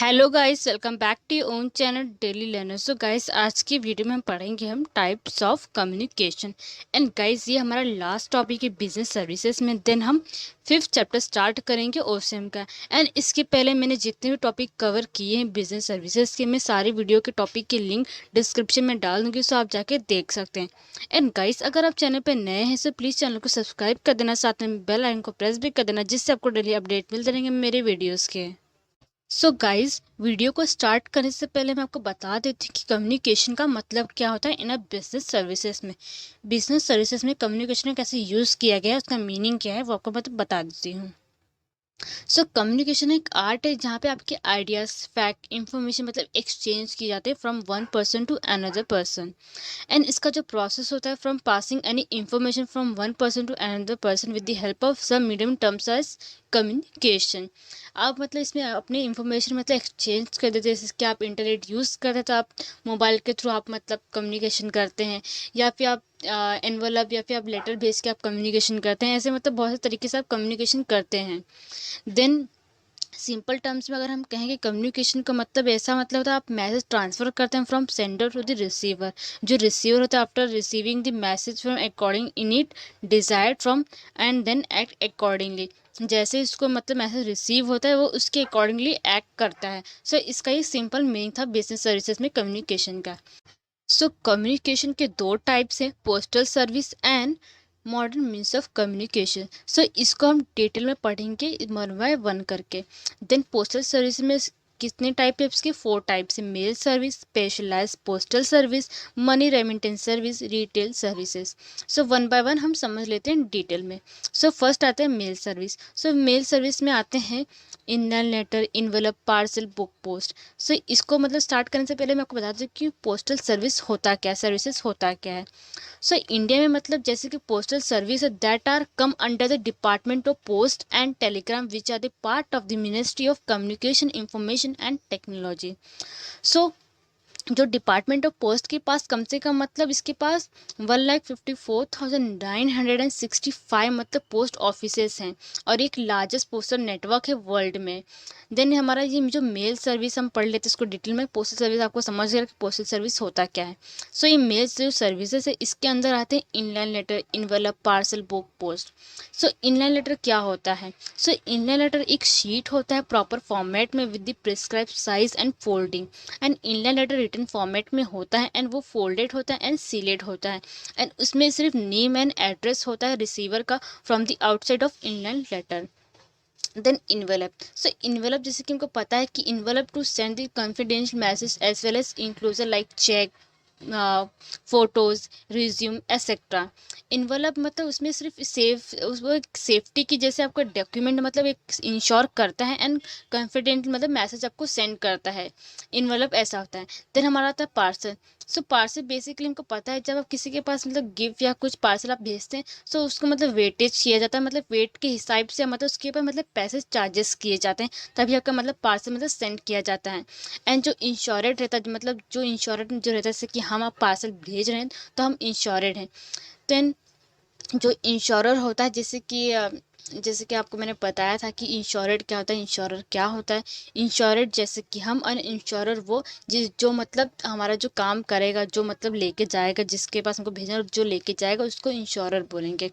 Hello guys, welcome back to your own channel daily learner. So guys, आज की video में हम पढ़ेंगे types of communication. And guys, ये हमारा लास्ट टॉपिक है बिजनेस सर्विसेज में। देन हम 5th चैप्टर स्टार्ट करेंगे ओसीएम का। एंड इसके पहले मैंने जितने भी टॉपिक कवर किए हैं बिजनेस सर्विसेज के, मैं सारी वीडियो के टॉपिक के लिंक डिस्क्रिप्शन में डाल दूंगी, सो आप जाके देख सकते हैं। एंड गाइस, अगर आप चैनल पर नए हैं सो प्लीज़ चैनल को सब्सक्राइब कर देना, साथ में बेल आइकन को प्रेस भी कर देना, जिससे आपको डेली अपडेट मिलते रहेंगे मेरे वीडियोज़ के। सो गाइज, वीडियो को स्टार्ट करने से पहले मैं आपको बता देती हूँ कि कम्युनिकेशन का मतलब क्या होता है इन अ बिजनेस सर्विसेज में। बिजनेस सर्विसेज में कम्युनिकेशन का कैसे यूज़ किया गया है, उसका मीनिंग क्या है, वो आपको मैं बता देती हूँ। सो कम्युनिकेशन एक आर्ट है जहाँ पे आपके आइडियाज़, फैक्ट, इंफॉर्मेशन मतलब एक्सचेंज किए जाते हैं from one person to another person. And इसका जो प्रोसेस होता है from passing any information from one person to another person with the help of some medium terms as communication. आप मतलब इसमें अपनी इंफॉर्मेशन मतलब एक्सचेंज कर देते हैं, जैसे कि आप इंटरनेट यूज़ करते हैं तो आप मोबाइल के थ्रू आप मतलब कम्युनिकेशन करते हैं, या फिर आप एनवलप या फिर आप लेटर भेज के आप कम्युनिकेशन करते हैं। ऐसे मतलब बहुत से तरीके से आप कम्युनिकेशन करते हैं। देन सिंपल टर्म्स में अगर हम कहेंगे कम्युनिकेशन का मतलब ऐसा मतलब होता है आप मैसेज ट्रांसफर करते हैं from sender to the receiver. जो रिसीवर होता है after receiving the message from according in it desired from and then act accordingly. जैसे इसको मतलब मैसेज रिसीव होता है वो उसके अकॉर्डिंगली एक्ट करता है। सो इसका ये सिंपल मीनिंग था बिजनेस सर्विसेज में कम्युनिकेशन का। सो कम्युनिकेशन के दो टाइप्स हैं, postal service and modern means of communication. So इसको हम डिटेल में पढ़ेंगे वन बाय वन करके। देन पोस्टल सर्विस में कितने टाइप है इसके? 4 टाइप्स है। Mail service, specialized postal service, money remittance service, retail services. So one by one हम समझ लेते हैं डिटेल में। सो फर्स्ट आता है mail service. So mail service में आते हैं inner letter, envelope, parcel, book post. So इसको मतलब स्टार्ट करने से पहले मैं आपको बता दूं कि पोस्टल सर्विस होता क्या, सर्विसेज होता क्या है। सो इंडिया में मतलब जैसे कि postal service that are come under the department of post and telegram which are the part of the ministry of communication, information and technology. So जो डिपार्टमेंट ऑफ पोस्ट के पास कम से कम मतलब इसके पास 1,54,965 मतलब पोस्ट ऑफिसेस हैं और एक लार्जेस्ट पोस्टल नेटवर्क है वर्ल्ड में। देन हमारा ये जो मेल सर्विस हम पढ़ लेते हैं इसको डिटेल में। पोस्टल सर्विस आपको समझ गया कि पोस्टल सर्विस होता क्या है। सो ये मेल जो सर्विसेज है इसके अंदर आते हैं inline letter, envelope, parcel, book post. So inline letter क्या होता है? सो इनलाइन लेटर एक शीट होता है प्रॉपर फॉर्मेट में with the prescribe size and folding. And inline letter written format में होता है एंड वो फोल्डेड होता है एंड सीलेड होता है। एंड उसमें सिर्फ नेम एंड एड्रेस होता है रिसीवर का from the outside of inline letter. Then envelope. So envelope जैसे कि हमको पता है कि envelope to send the confidential message as well as enclosure like cheque, photos, resume etcetera. Envelope मतलब उसमें सिर्फ उसको एक सेफ्टी की जैसे आपका डॉक्यूमेंट मतलब एक इंश्योर करता है एंड कॉन्फिडेंट मतलब मैसेज आपको सेंड करता है। इन्वेलप ऐसा होता है। देन हमारा आता है पार्सल। सो पार्सल बेसिकली हमको पता है जब आप किसी के पास मतलब गिफ्ट या कुछ पार्सल आप भेजते हैं सो उसको मतलब वेटेज किया जाता है, मतलब वेट के हिसाब से मतलब उसके ऊपर मतलब पैसे चार्जेस किए जाते हैं, तभी आपका मतलब पार्सल मतलब सेंड किया जाता है। एंड जो इंश्योरेड रहता है मतलब जो इंश्योरेड जो रहता है जैसे कि हम आप पार्सल भेज रहे हैं तो हम इंश्योरेड हैं। देन जो इंश्योरर होता है जैसे कि आपको मैंने बताया था कि इंश्योरेड क्या होता है, इंश्योरर क्या होता है। इंश्योरेड जैसे कि हम, और इंश्योरर वो जो मतलब हमारा जो काम करेगा, जो मतलब लेके जाएगा, जिसके पास हमको भेजना जो लेके जाएगा उसको इंश्योरर बोलेंगे।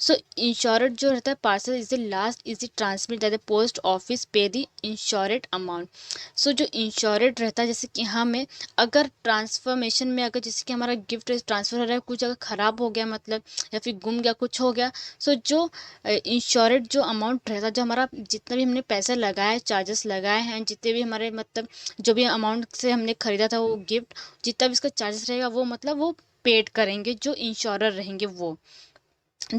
सो इंश्योरेड जो रहता है parcel is the last is the transmit that the post office पे द इंश्योरेड अमाउंट। सो जो इंश्योरेड रहता है जैसे कि हमें अगर ट्रांसफॉर्मेशन में अगर जैसे कि हमारा गिफ्ट ट्रांसफ़र हो रहा है, कुछ अगर ख़राब हो गया मतलब या फिर गुम गया, कुछ हो गया, सो जो इंश्योरेड जो अमाउंट रहता है, जो हमारा जितना भी हमने पैसा लगाया, चार्जेस लगाए हैं, जितने भी हमारे मतलब जो भी अमाउंट से हमने ख़रीदा था वो गिफ्ट, जितना भी इसका चार्जेस रहेगा वो मतलब वो पेड करेंगे जो इंश्योरर रहेंगे वो।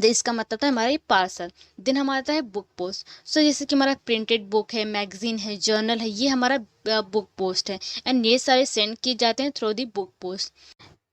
इसका मतलब था हमारा ये पार्सल। देन हमारा आता है बुक पोस्ट। सो जैसे कि हमारा प्रिंटेड बुक है, मैगजीन है, जर्नल है, ये हमारा बुक पोस्ट है एंड ये सारे सेंड किए जाते हैं through the book post.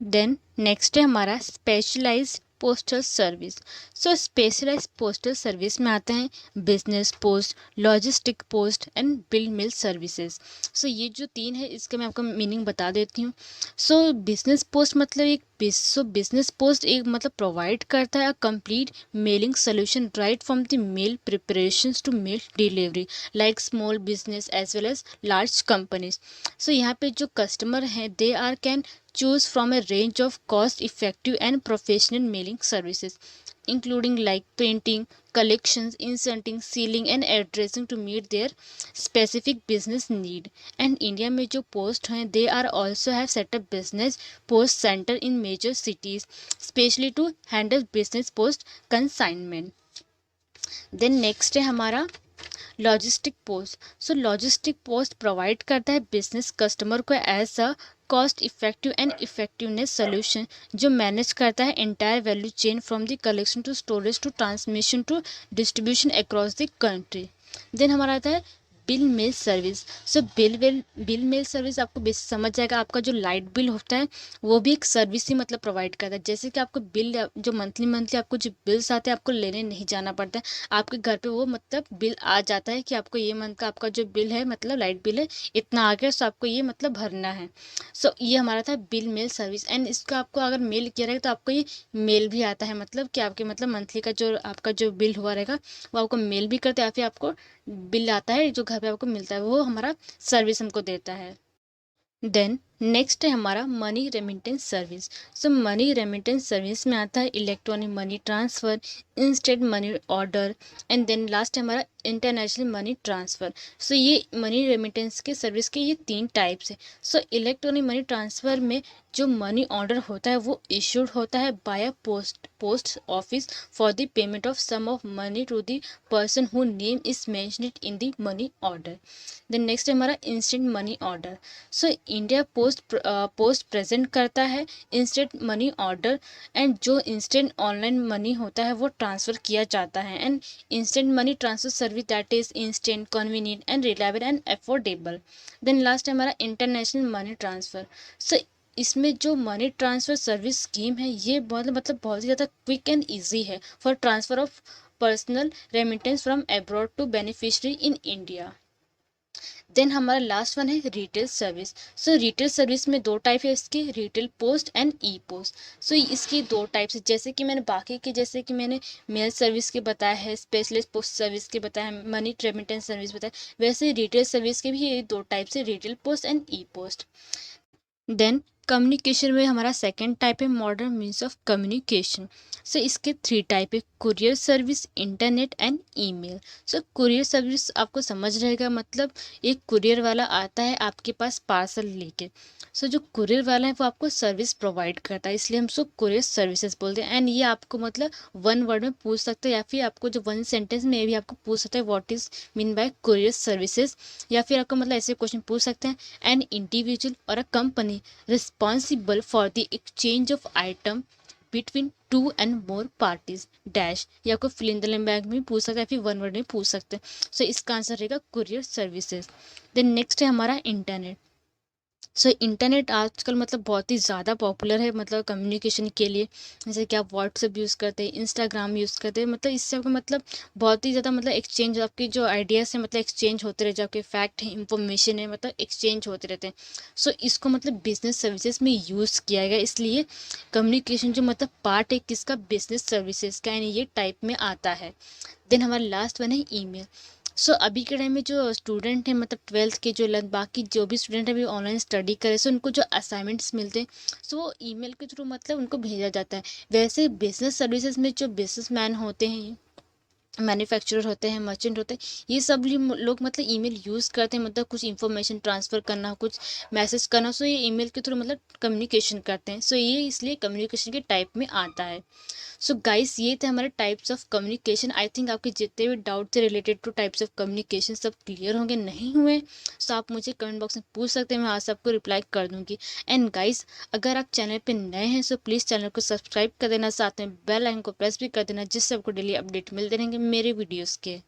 Then next है हमारा specialized postal service. So specialized postal service में आते हैं business post, logistic post and bill mail services. So ये जो तीन है इसका मैं आपको मीनिंग बता देती हूँ। सो बिजनेस पोस्ट मतलब बिजनेस पोस्ट एक मतलब प्रोवाइड करता है a complete mailing solution right from the mail preparations to mail delivery like small business as well as large companies. So यहाँ पे जो कस्टमर हैं they are can choose from a range of cost effective and professional mailing services including like printing, collections, inserting, sealing and addressing to meet their specific business need. And India में जो post हैं they are also have set up business post center in major cities especially to handle business post consignment. Then next है हमारा logistic post. So logistic post provide करता है business customer को as a cost effective and effectiveness solution जो manage करता है entire value chain from the collection to storage to transmission to distribution across the country. Then हमारा आता है bill mail service. So bill mail service आपको basic समझ जाएगा। आपका जो लाइट बिल होता है वो भी एक सर्विस ही मतलब प्रोवाइड करता है। जैसे कि आपको बिल जो मंथली आपको जो बिल्स आते हैं आपको लेने नहीं जाना पड़ता है, आपके घर पे वो मतलब बिल आ जाता है कि आपको ये मंथ का आपका जो बिल है मतलब लाइट बिल है इतना आ गया, सो आपको ये मतलब भरना है। सो ये हमारा था बिल मेल सर्विस। एंड इसका आपको अगर मेल किया रहेगा तो आपको ये मेल भी आता है, मतलब कि आपके मतलब मंथली का जो आपका जो बिल हुआ रहेगा वो आपको मेल भी करते हैं या फिर आपको बिल आता है जो घर पे आपको मिलता है, वो हमारा सर्विस हमको देता है। देन नेक्स्ट है हमारा money remittance service. So money remittance service में आता है electronic money transfer, instant money order and then last है हमारा इंटरनेशनल मनी ट्रांसफ़र। सो ये मनी रेमिटेंस के सर्विस के ये तीन टाइप्स है। सो इलेक्ट्रॉनिक मनी ट्रांसफ़र में जो मनी ऑर्डर होता है वो इशूड होता है by post office for the payment of sum of money to the person who name is mentioned in the money order. Then next है हमारा instant money order. So India post present करता है instant money order and जो instant online money होता है वो transfer किया जाता है। And instant money transfer service that is instant convenient and reliable and affordable. Then last है हमारा इंटरनेशनल मनी ट्रांसफ़र। सो इसमें जो मनी ट्रांसफ़र सर्विस स्कीम है ये मतलब बहुत ही ज़्यादा क्विक एंड ईजी है for transfer of personal remittance from abroad to beneficiary in India. Then हमारा लास्ट वन है retail service. So retail service में दो टाइप है इसकी, retail post and e post. So इसकी दो टाइप्स है, जैसे कि मैंने बाकी के जैसे कि मैंने मेल सर्विस के बताया है, स्पेशलिस्ट पोस्ट सर्विस के बताया है, मनी रेमिटेंस सर्विस बताया, वैसे रिटेल सर्विस के भी ये दो टाइप्स है, retail post and e post. Then communication में हमारा सेकंड टाइप है modern means of communication. So इसके थ्री टाइप है, courier service, internet and email. So courier service आपको समझ रहेगा, मतलब एक कुरियर वाला आता है आपके पास पार्सल लेके। सो जो कुरियर वाला है वो आपको सर्विस प्रोवाइड करता है, इसलिए हम उसको कुरियर सर्विसेज बोलते हैं। एंड ये आपको मतलब वन वर्ड में पूछ सकते हैं या फिर आपको जो वन सेंटेंस में भी आपको पूछ सकते हैं what is mean by courier services, या फिर आपको मतलब ऐसे क्वेश्चन पूछ सकते हैं एन इंडिविजुअल और a company responsible for the exchange of item between two and more parties dash, या आपको फिल इन द ब्लैंक में पूछ सकते हैं फिर वन वर्ड में पूछ सकते हैं। सो इसका आंसर रहेगा कुरियर सर्विसेज। देन नेक्स्ट है हमारा इंटरनेट। सो इंटरनेट आजकल मतलब बहुत ही ज़्यादा पॉपुलर है मतलब कम्युनिकेशन के लिए, जैसे कि आप व्हाट्सएप यूज़ करते हैं, इंस्टाग्राम यूज़ करते हैं, मतलब इससे आपको मतलब बहुत ही ज़्यादा मतलब एक्सचेंज आपके जो आइडियाज़ हैं मतलब एक्सचेंज होते रहते हैं, आपके फैक्ट हैं, इंफॉर्मेशन है, मतलब एक्सचेंज होते रहते हैं। सो इसको मतलब बिजनेस सर्विसेज में यूज़ किया गया, इसलिए कम्युनिकेशन जो मतलब पार्ट है किसका, बिजनेस सर्विसेज का, यानी ये टाइप में आता है। देन हमारा लास्ट वन है ईमेल। सो अभी के टाइम में जो स्टूडेंट हैं मतलब ट्वेल्थ के जो बाकी जो भी स्टूडेंट अभी ऑनलाइन स्टडी करे, सो उनको जो असाइनमेंट्स मिलते हैं सो वो ईमेल के थ्रू मतलब उनको भेजा जाता है। वैसे बिजनेस सर्विसेज में जो बिजनेसमैन होते हैं, मैन्युफैक्चरर होते हैं, मर्चेंट होते हैं, ये सब लोग मतलब ईमेल यूज़ करते हैं, मतलब कुछ इन्फॉर्मेशन ट्रांसफ़र करना, कुछ मैसेज करना, सो ये ईमेल के थ्रू मतलब कम्युनिकेशन करते हैं। सो ये इसलिए कम्युनिकेशन के टाइप में आता है। सो गाइस ये थे हमारे types of communication. I think आपके जितने भी डाउट थे related two types of communication सब क्लियर होंगे, नहीं हुए सो आप मुझे कमेंट बॉक्स में पूछ सकते हैं, मैं आज सबको रिप्लाई कर दूंगी। एंड गाइस अगर आप चैनल पे नए हैं सो प्लीज़ चैनल को सब्सक्राइब कर देना, साथ में बेल आइकन को प्रेस भी कर देना, जिससे आपको डेली अपडेट मिलते रहेंगे मेरे वीडियोज़ के।